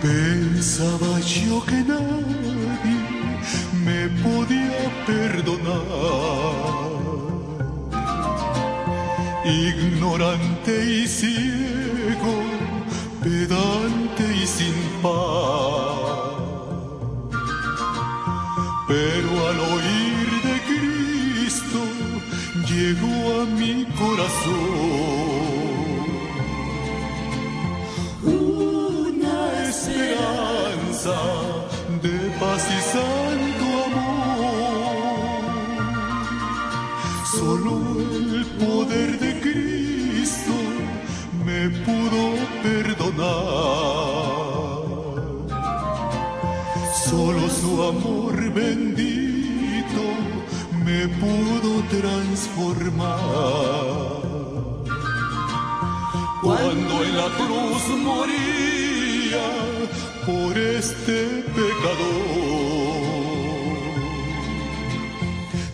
Pensaba yo que nadie me podía perdonar, ignorante y ciego, pedante y sin paz. Pero al oír de Cristo llegó a mi corazón una esperanza de paz y santo amor. Solo el poder de Cristo me pudo perdonar. Solo su amor bendito me pudo transformar. Cuando en la cruz moría por este pecador,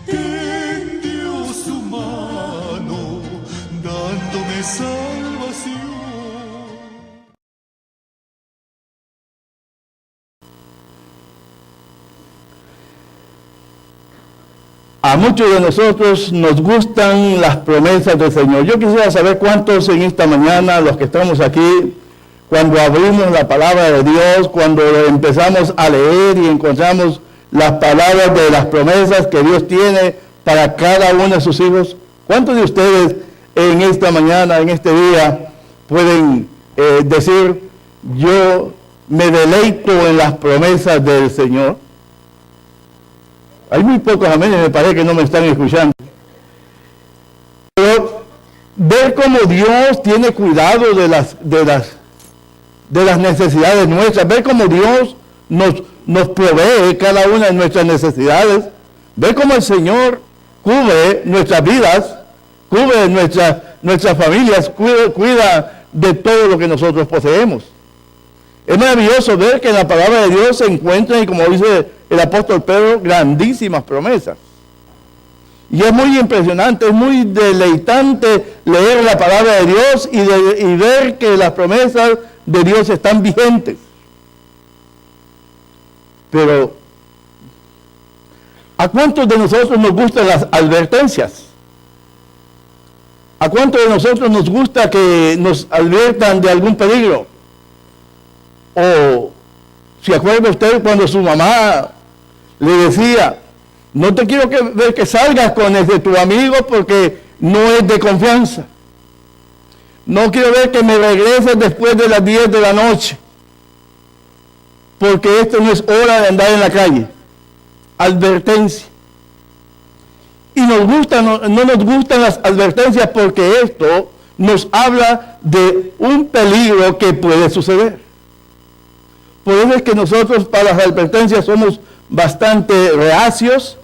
tendió su mano dándome salvación. A muchos de nosotros nos gustan las promesas del Señor. Yo quisiera saber cuántos en esta mañana, los que estamos aquí, cuando abrimos la palabra de Dios, cuando empezamos a leer y encontramos las palabras de las promesas que Dios tiene para cada uno de sus hijos, ¿cuántos de ustedes en esta mañana, en este día, pueden decir, yo me deleito en las promesas del Señor? Hay muy pocos amenes, me parece que no me están escuchando. Pero ver cómo Dios tiene cuidado de las necesidades nuestras, ver cómo Dios nos provee cada una de nuestras necesidades, ver cómo el Señor cubre nuestras vidas, cubre nuestras familias, cuida de todo lo que nosotros poseemos. Es maravilloso ver que en la palabra de Dios se encuentran, y como dice el apóstol Pedro, grandísimas promesas. Y es muy impresionante, es muy deleitante leer la palabra de Dios y ver que las promesas de Dios están vigentes. Pero, ¿a cuántos de nosotros nos gustan las advertencias? ¿A cuántos de nosotros nos gusta que nos adviertan de algún peligro? O, ¿se acuerda usted cuando su mamá le decía, no te quiero ver que salgas con ese tu amigo porque no es de confianza? No quiero ver que me regreses después de las 10 de la noche, porque esto no es hora de andar en la calle. Advertencia. Y no nos gustan las advertencias porque esto nos habla de un peligro que puede suceder. Por eso es que nosotros para las advertencias somos bastante reacios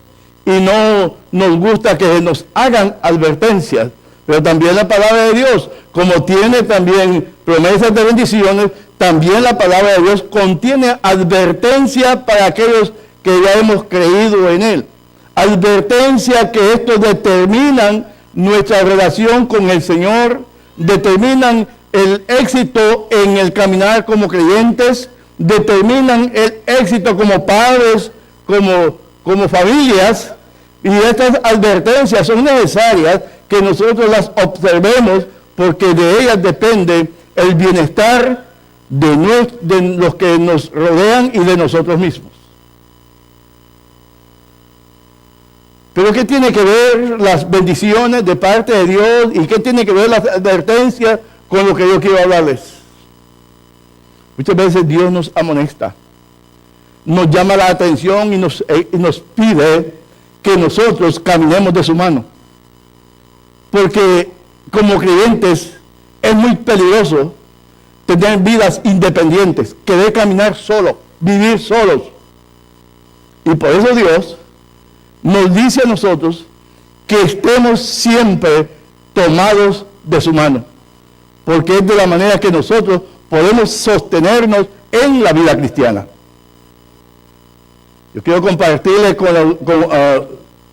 y no nos gusta que nos hagan advertencias. Pero también la palabra de Dios, como tiene también promesas de bendiciones, también la palabra de Dios contiene advertencia para aquellos que ya hemos creído en Él. Advertencia que estos determinan nuestra relación con el Señor, determinan el éxito en el caminar como creyentes, determinan el éxito como padres, como familias, y estas advertencias son necesarias que nosotros las observemos porque de ellas depende el bienestar de los que nos rodean y de nosotros mismos. Pero ¿qué tiene que ver las bendiciones de parte de Dios y qué tiene que ver las advertencias con lo que yo quiero hablarles? Muchas veces Dios nos amonesta, nos llama la atención y nos pide que nosotros caminemos de su mano. Porque como creyentes es muy peligroso tener vidas independientes, querer caminar solo, vivir solos. Y por eso Dios nos dice a nosotros que estemos siempre tomados de su mano. Porque es de la manera que nosotros podemos sostenernos en la vida cristiana. Yo quiero compartirles con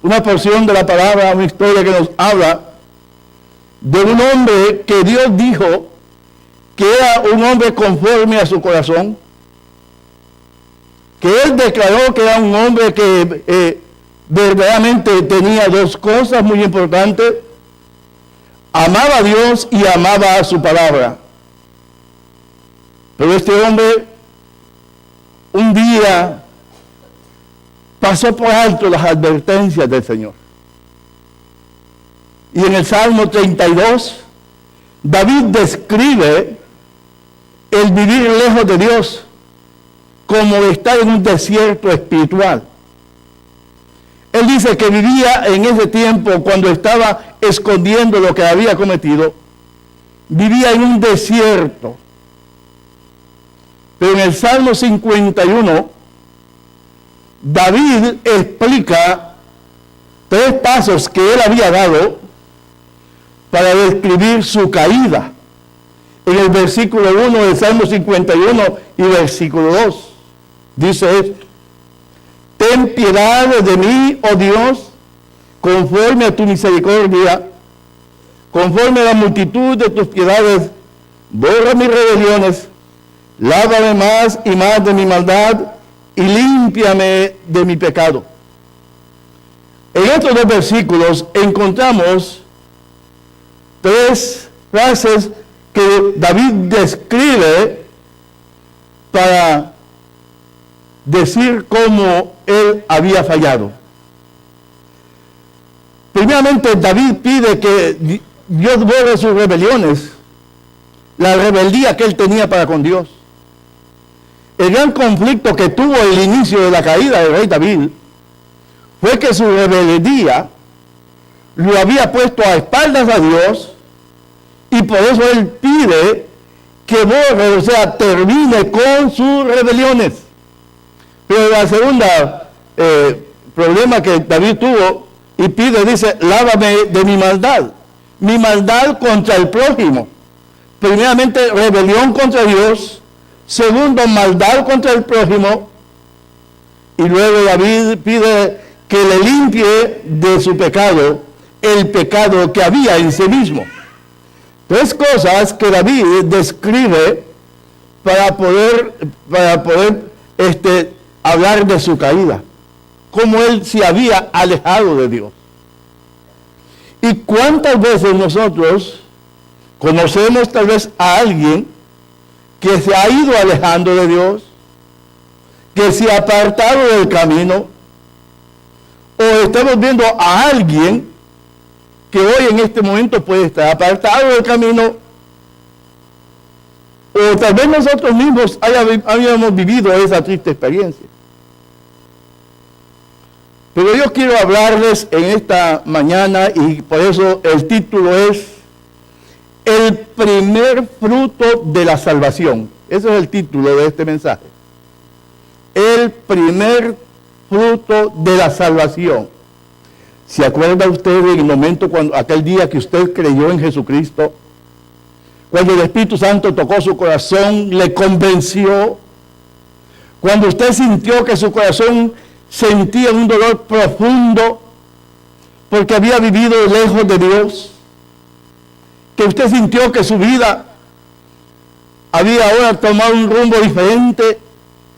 una porción de la palabra, una historia que nos habla de un hombre que Dios dijo que era un hombre conforme a su corazón, que él declaró que era un hombre que verdaderamente tenía dos cosas muy importantes: amaba a Dios y amaba a su palabra. Pero este hombre un día pasó por alto las advertencias del Señor. Y en el Salmo 32, David describe el vivir lejos de Dios como estar en un desierto espiritual. Él dice que vivía en ese tiempo, cuando estaba escondiendo lo que había cometido, vivía en un desierto. Pero en el Salmo 51, David explica 3 pasos que él había dado para describir su caída. En el versículo 1 del Salmo 51 y versículo 2, dice esto: ten piedad de mí, oh Dios, conforme a tu misericordia, conforme a la multitud de tus piedades, borra mis rebeliones, lávame más y más de mi maldad, y límpiame de mi pecado. En estos 2 versículos encontramos 3 frases que David describe para decir cómo él había fallado. Primeramente, David pide que Dios borre sus rebeliones, la rebeldía que él tenía para con Dios. El gran conflicto que tuvo el inicio de la caída del rey David fue que su rebeldía lo había puesto a espaldas a Dios, y por eso él pide que borre, o sea, termine con sus rebeliones. Pero la segunda problema que David tuvo y pide, dice: lávame de mi maldad contra el prójimo. Primeramente, rebelión contra Dios; segundo, maldad contra el prójimo; y luego David pide que le limpie de su pecado, el pecado que había en sí mismo. 3 cosas que David describe para poder hablar de su caída, cómo él se había alejado de Dios. ¿Y cuántas veces nosotros conocemos tal vez a alguien que se ha ido alejando de Dios, que se ha apartado del camino, o estamos viendo a alguien que hoy en este momento puede estar apartado del camino, o tal vez nosotros mismos habíamos vivido esa triste experiencia? Pero yo quiero hablarles en esta mañana, y por eso el título es El primer fruto de la salvación. Ese es el título de este mensaje. El primer fruto de la salvación. ¿Se acuerda usted del momento, aquel día que usted creyó en Jesucristo? Cuando el Espíritu Santo tocó su corazón, le convenció. Cuando usted sintió que su corazón sentía un dolor profundo porque había vivido lejos de Dios. Que usted sintió que su vida había ahora tomado un rumbo diferente.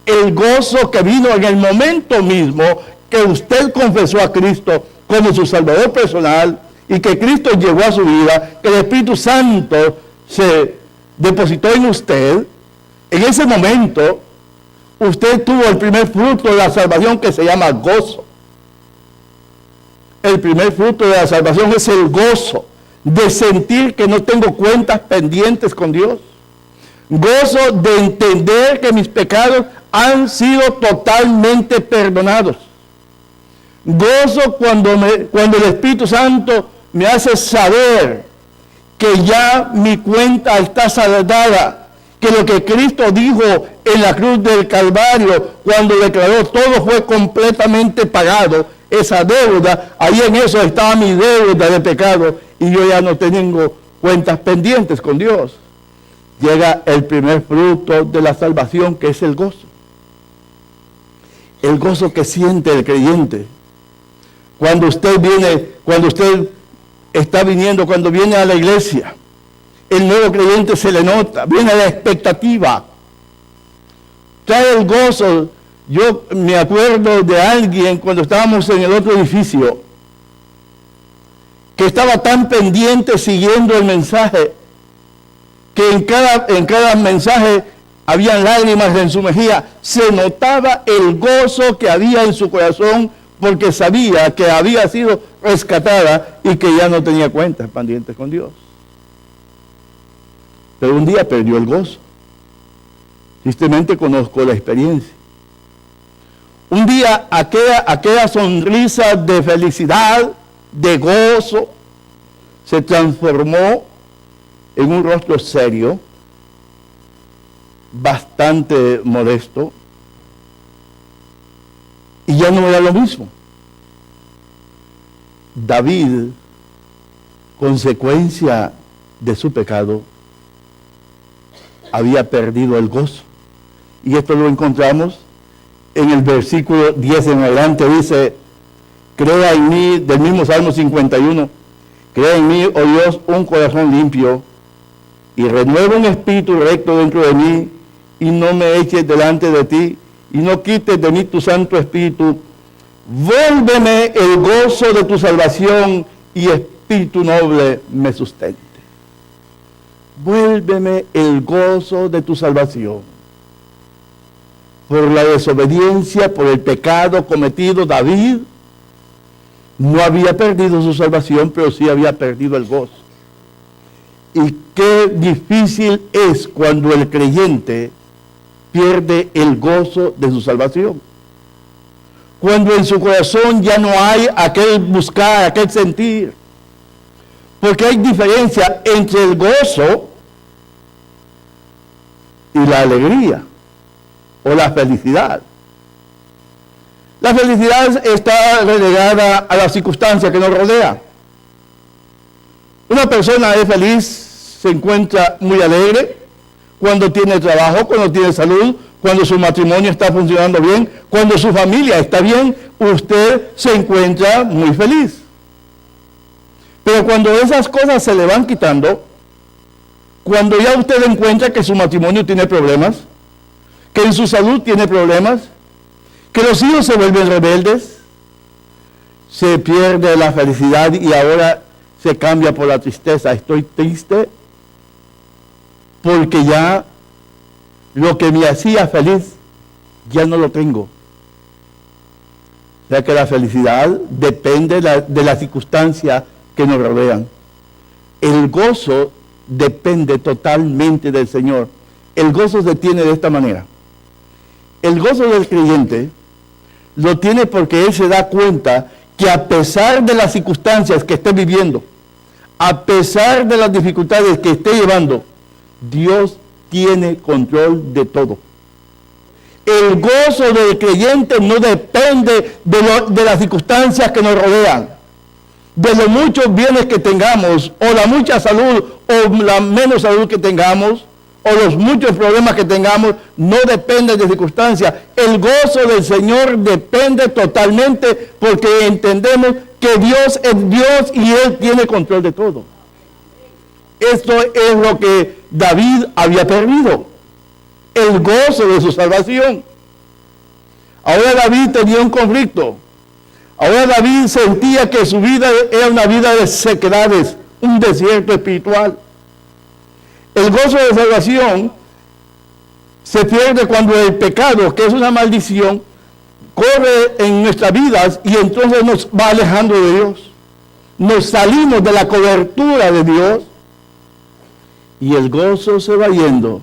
El gozo que vino en el momento mismo que usted confesó a Cristo como su Salvador personal, y que Cristo llegó a su vida, que el Espíritu Santo se depositó en usted. En ese momento usted tuvo el primer fruto de la salvación, que se llama gozo. El primer fruto de la salvación es el gozo de sentir que no tengo cuentas pendientes con Dios. Gozo de entender que mis pecados han sido totalmente perdonados. Gozo cuando el Espíritu Santo me hace saber que ya mi cuenta está saldada, que lo que Cristo dijo en la cruz del Calvario, cuando declaró todo fue completamente pagado, esa deuda, ahí en eso estaba mi deuda de pecado, y yo ya no tengo cuentas pendientes con Dios. Llega el primer fruto de la salvación, que es el gozo. El gozo que siente el creyente. Cuando usted está viniendo, cuando viene a la iglesia, el nuevo creyente se le nota, viene a la expectativa. Trae el gozo Yo me acuerdo de alguien cuando estábamos en el otro edificio que estaba tan pendiente siguiendo el mensaje que en cada mensaje habían lágrimas en su mejilla. Se notaba el gozo que había en su corazón porque sabía que había sido rescatada y que ya no tenía cuentas pendientes con Dios. Pero un día perdió el gozo. Tristemente conozco la experiencia. Un día aquella sonrisa de felicidad, de gozo, se transformó en un rostro serio, bastante modesto, y ya no era lo mismo. David, consecuencia de su pecado, había perdido el gozo. Y esto lo encontramos en el versículo 10 en adelante. Dice: crea en mí, del mismo Salmo 51, crea en mí, oh Dios, un corazón limpio, y renueva un espíritu recto dentro de mí, y no me eches delante de ti, y no quites de mí tu santo espíritu. Vuélveme el gozo de tu salvación, y espíritu noble me sustente. Vuélveme el gozo de tu salvación. Por la desobediencia, por el pecado cometido, David no había perdido su salvación, pero sí había perdido el gozo. Y qué difícil es cuando el creyente pierde el gozo de su salvación. Cuando en su corazón ya no hay aquel buscar, aquel sentir. Porque hay diferencia entre el gozo y la alegría o la felicidad. La felicidad está relegada a las circunstancias que nos rodean. Una persona es feliz, se encuentra muy alegre cuando tiene trabajo, cuando tiene salud, cuando su matrimonio está funcionando bien, cuando su familia está bien, usted se encuentra muy feliz. Pero cuando esas cosas se le van quitando, cuando ya usted encuentra que su matrimonio tiene problemas, que en su salud tiene problemas, que los hijos se vuelven rebeldes, se pierde la felicidad y ahora se cambia por la tristeza. Estoy triste porque ya lo que me hacía feliz ya no lo tengo. O sea que la felicidad depende de la circunstancia que nos rodean. El gozo depende totalmente del Señor. El gozo se tiene de esta manera. El gozo del creyente lo tiene porque él se da cuenta que a pesar de las circunstancias que esté viviendo, a pesar de las dificultades que esté llevando, Dios tiene control de todo. El gozo del creyente no depende de las circunstancias que nos rodean, de los muchos bienes que tengamos, o la mucha salud, o la menos salud que tengamos, o los muchos problemas que tengamos, no depende de circunstancias. El gozo del Señor depende totalmente porque entendemos que Dios es Dios y Él tiene control de todo. Esto es lo que David había perdido, el gozo de su salvación. Ahora David tenía un conflicto. Ahora David sentía que su vida era una vida de sequedades, un desierto espiritual. El gozo de salvación se pierde cuando el pecado, que es una maldición, corre en nuestras vidas y entonces nos va alejando de Dios. Nos salimos de la cobertura de Dios y el gozo se va yendo.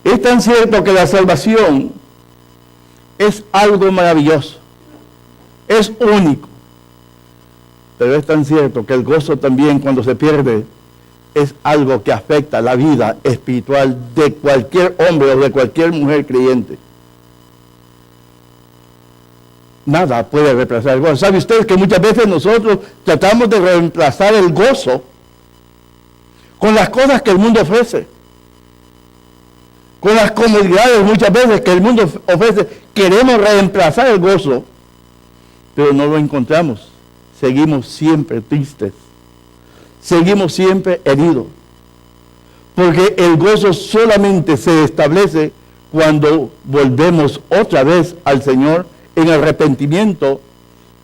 Es tan cierto que la salvación es algo maravilloso, es único, pero es tan cierto que el gozo también, cuando se pierde, es algo que afecta la vida espiritual de cualquier hombre o de cualquier mujer creyente. Nada puede reemplazar el gozo. ¿Sabe usted que muchas veces nosotros tratamos de reemplazar el gozo con las cosas que el mundo ofrece? Con las comodidades muchas veces que el mundo ofrece, queremos reemplazar el gozo, pero no lo encontramos. Seguimos siempre tristes. Seguimos siempre heridos, porque el gozo solamente se establece cuando volvemos otra vez al Señor en arrepentimiento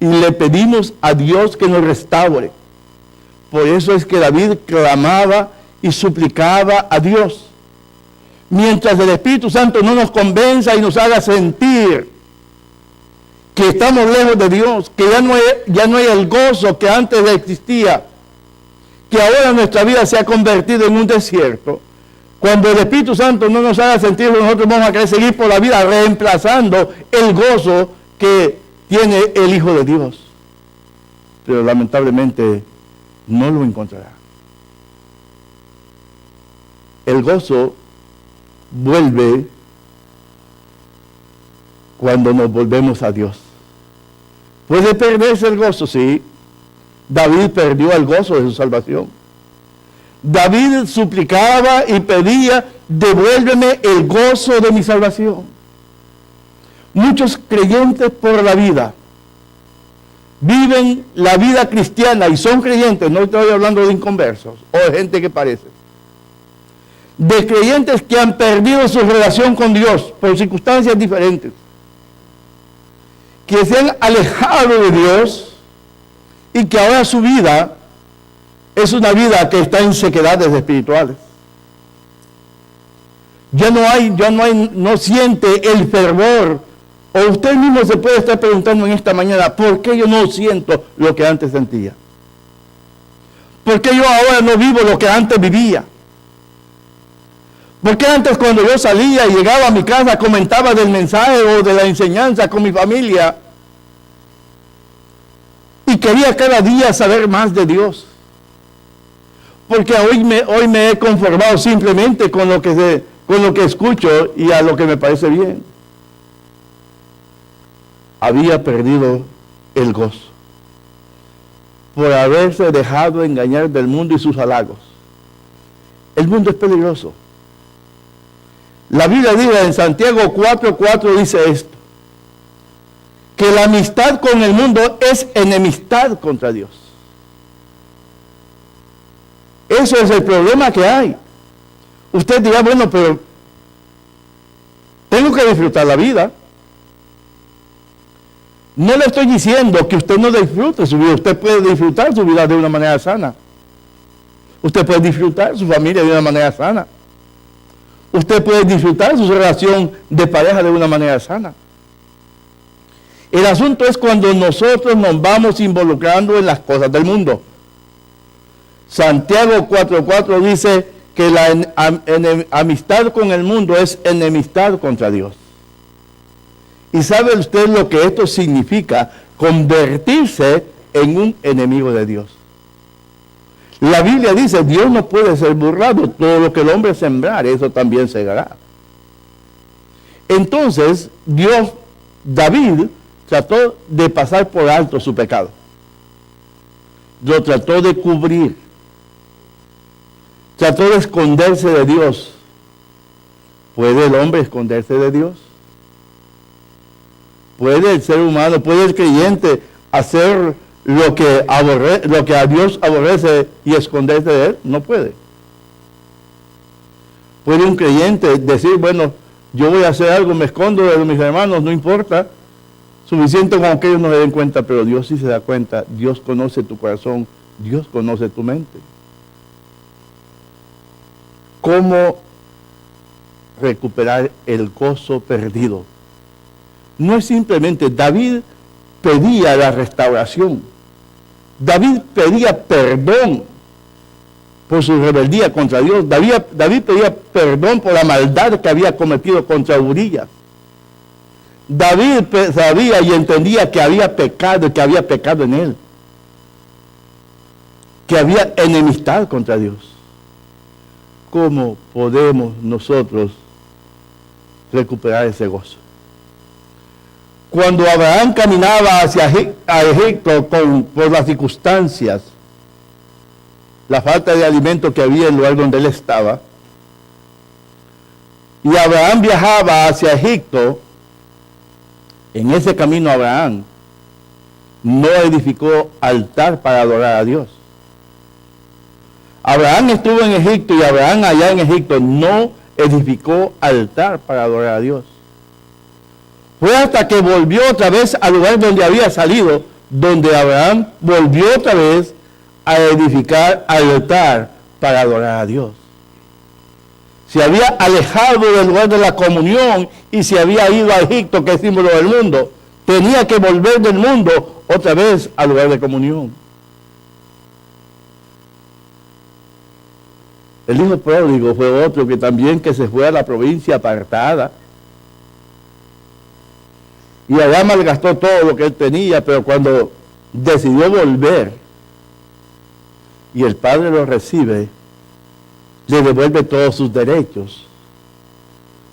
y le pedimos a Dios que nos restaure. Por eso es que David clamaba y suplicaba a Dios. Mientras el Espíritu Santo no nos convenza y nos haga sentir que estamos lejos de Dios, que ya no hay el gozo que antes existía, que ahora nuestra vida se ha convertido en un desierto. Cuando el Espíritu Santo no nos haga sentir, nosotros vamos a querer seguir por la vida reemplazando el gozo que tiene el Hijo de Dios. Pero lamentablemente no lo encontrará. El gozo vuelve cuando nos volvemos a Dios. Puede perderse el gozo, sí. David perdió el gozo de su salvación. David suplicaba y pedía, devuélveme el gozo de mi salvación. Muchos creyentes por la vida viven la vida cristiana y son creyentes, no estoy hablando de inconversos o de gente que parece, de creyentes que han perdido su relación con Dios por circunstancias diferentes, que se han alejado de Dios y que ahora su vida es una vida que está en sequedades espirituales. No siente el fervor. O usted mismo se puede estar preguntando en esta mañana, ¿por qué yo no siento lo que antes sentía? ¿Por qué yo ahora no vivo lo que antes vivía? ¿Por qué antes cuando yo salía y llegaba a mi casa comentaba del mensaje o de la enseñanza con mi familia y quería cada día saber más de Dios? Porque hoy me he conformado simplemente con lo que escucho y a lo que me parece bien. Había perdido el gozo por haberse dejado engañar del mundo y sus halagos. El mundo es peligroso. La Biblia dice en Santiago 4:4 dice esto, que la amistad con el mundo es enemistad contra Dios. Eso es el problema que hay. Usted dirá, bueno, pero tengo que disfrutar la vida. No le estoy diciendo que usted no disfrute su vida. Usted puede disfrutar su vida de una manera sana. Usted puede disfrutar su familia de una manera sana. Usted puede disfrutar su relación de pareja de una manera sana. El asunto es cuando nosotros nos vamos involucrando en las cosas del mundo. Santiago 4:4 dice que la amistad con el mundo es enemistad contra Dios. ¿Y sabe usted lo que esto significa? Convertirse en un enemigo de Dios. La Biblia dice, Dios no puede ser burlado, todo lo que el hombre sembrar, eso también segará. Entonces, David trató de pasar por alto su pecado. Lo trató de cubrir. Trató de esconderse de Dios. ¿Puede el hombre esconderse de Dios? ¿Puede el ser humano, puede el creyente hacer lo que a Dios aborrece y esconderse de Él? No puede. ¿Puede un creyente decir, bueno, yo voy a hacer algo, me escondo de mis hermanos, no importa, suficiente con que ellos no se den cuenta, pero Dios sí se da cuenta, Dios conoce tu corazón, Dios conoce tu mente? ¿Cómo recuperar el gozo perdido? No es simplemente, David pedía la restauración. David pedía perdón por su rebeldía contra Dios. David pedía perdón por la maldad que había cometido contra Urías. David sabía y entendía que había pecado en él. Que había enemistad contra Dios. ¿Cómo podemos nosotros recuperar ese gozo? Cuando Abraham caminaba hacia Egipto por las circunstancias, la falta de alimento que había en el lugar donde él estaba, y Abraham viajaba hacia Egipto, en ese camino Abraham no edificó altar para adorar a Dios. Abraham estuvo en Egipto y Abraham allá en Egipto no edificó altar para adorar a Dios. Fue hasta que volvió otra vez al lugar donde había salido, donde Abraham volvió otra vez a edificar altar para adorar a Dios. Se había alejado del lugar de la comunión y se había ido a Egipto, que es símbolo del mundo. Tenía que volver del mundo otra vez al lugar de comunión. El hijo pródigo fue otro que también que se fue a la provincia apartada. Y allá malgastó todo lo que él tenía, pero cuando decidió volver y el padre lo recibe, le devuelve todos sus derechos.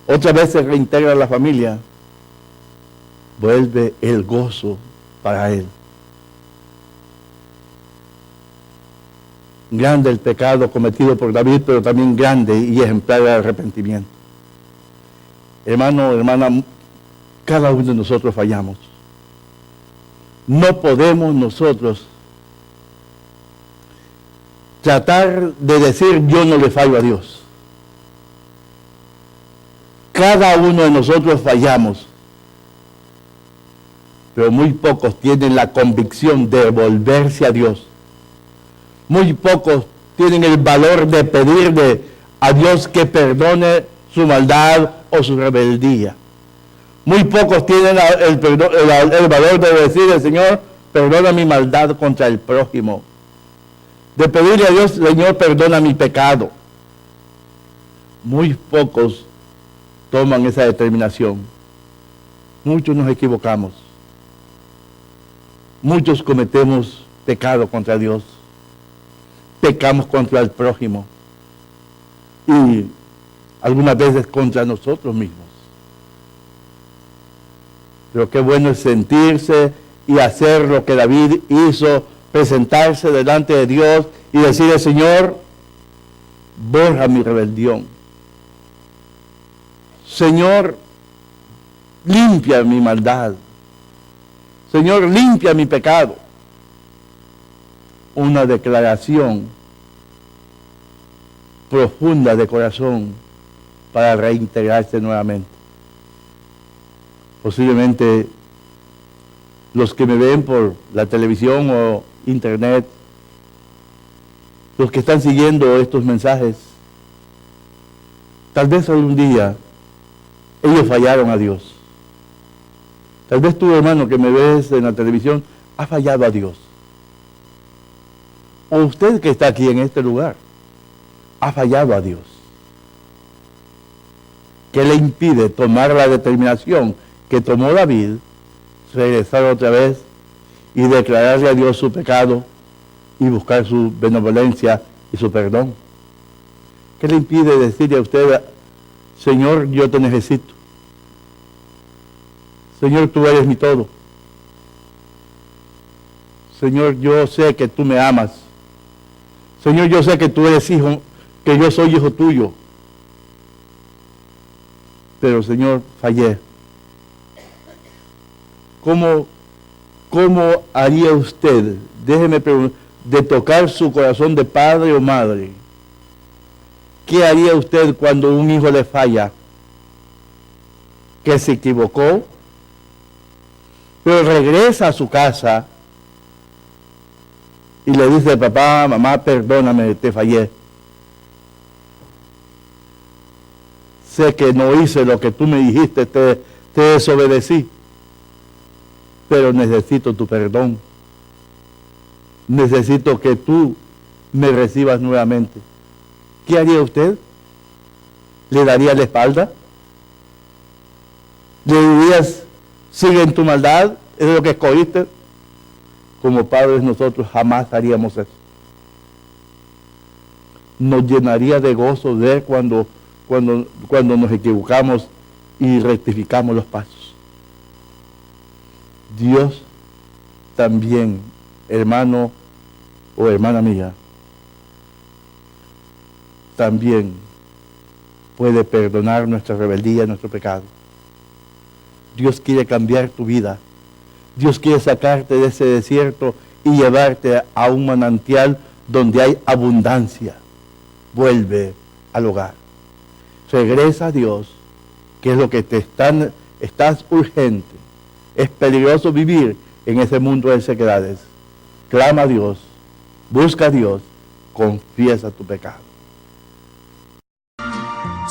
Otra vez se reintegra a la familia. Vuelve el gozo para él. Grande el pecado cometido por David, pero también grande y ejemplar el arrepentimiento. Hermano, hermana, cada uno de nosotros fallamos. No podemos nosotros tratar de decir yo no le fallo a Dios. Cada uno de nosotros fallamos, pero muy pocos tienen la convicción de volverse a Dios. Muy pocos tienen el valor de pedirle a Dios que perdone su maldad o su rebeldía. Muy pocos tienen el valor de decirle, Señor, perdona mi maldad contra el prójimo. De pedirle a Dios, Señor, perdona mi pecado. Muy pocos toman esa determinación. Muchos nos equivocamos. Muchos cometemos pecado contra Dios. Pecamos contra el prójimo. Y algunas veces contra nosotros mismos. Pero qué bueno es sentirse y hacer lo que David hizo, presentarse delante de Dios y decirle, Señor, borra mi rebelión. Señor, limpia mi maldad. Señor, limpia mi pecado. Una declaración profunda de corazón para reintegrarse nuevamente. Posiblemente los que me ven por la televisión o internet, los que están siguiendo estos mensajes, tal vez algún día ellos fallaron a Dios. Tal vez tú, hermano, que me ves en la televisión, ha fallado a Dios. O usted que está aquí en este lugar, ha fallado a Dios. ¿Qué le impide tomar la determinación que tomó David, regresar otra vez y declararle a Dios su pecado y buscar su benevolencia y su perdón? ¿Qué le impide decirle a usted, Señor, yo te necesito? Señor, tú eres mi todo. Señor, yo sé que tú me amas. Señor, yo sé que tú eres hijo, que yo soy hijo tuyo. Pero, Señor, fallé. ¿Cómo haría usted, déjeme preguntar, de tocar su corazón de padre o madre? ¿Qué haría usted cuando un hijo le falla? Que se equivocó, pero regresa a su casa y le dice, papá, mamá, perdóname, te fallé. Sé que no hice lo que tú me dijiste, te desobedecí. Pero necesito tu perdón. Necesito que tú me recibas nuevamente. ¿Qué haría usted? ¿Le daría la espalda? ¿Le dirías, sigue en tu maldad? ¿Es lo que escogiste? Como padres nosotros jamás haríamos eso. Nos llenaría de gozo ver cuando nos equivocamos y rectificamos los pasos. Dios también, hermano o hermana mía, también puede perdonar nuestra rebeldía, nuestro pecado. Dios quiere cambiar tu vida. Dios quiere sacarte de ese desierto y llevarte a un manantial donde hay abundancia. Vuelve al hogar. regresa a Dios, que es lo que estás urgente. Es peligroso vivir en ese mundo de sequedades. Clama a Dios, busca a Dios, confiesa tu pecado.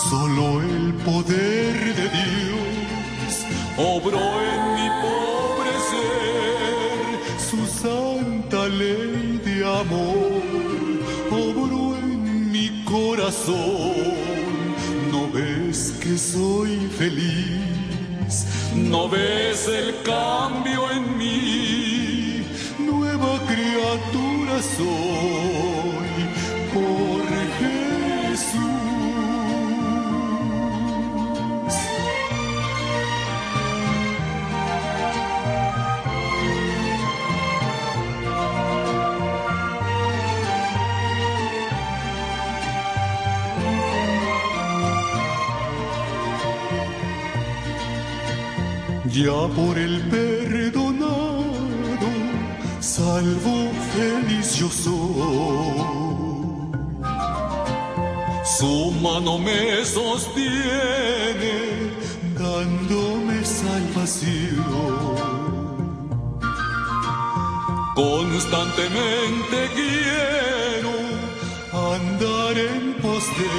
Solo el poder de Dios obró en mi pobre ser, su santa ley de amor obró en mi corazón. ¿No ves que soy feliz? ¿No ves el cambio en mí? Nueva criatura soy por Jesús. Ya por el perdonado, salvo, feliz yo soy. Su mano me sostiene, dándome salvación. Constantemente quiero andar en pos de él.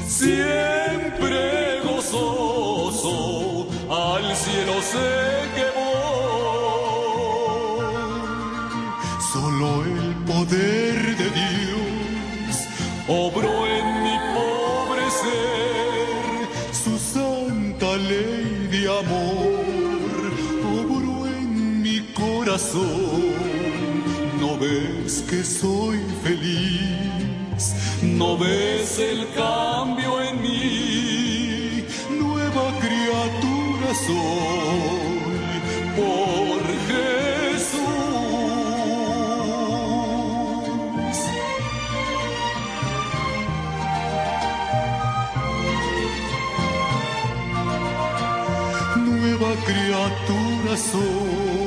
Siempre gozoso al cielo sé que voy. Solo el poder de Dios obró en mi pobre ser, su santa ley de amor obró en mi corazón. ¿No ves que soy feliz? ¿No ves el cambio en mí? Nueva criatura soy por Jesús. Nueva criatura soy.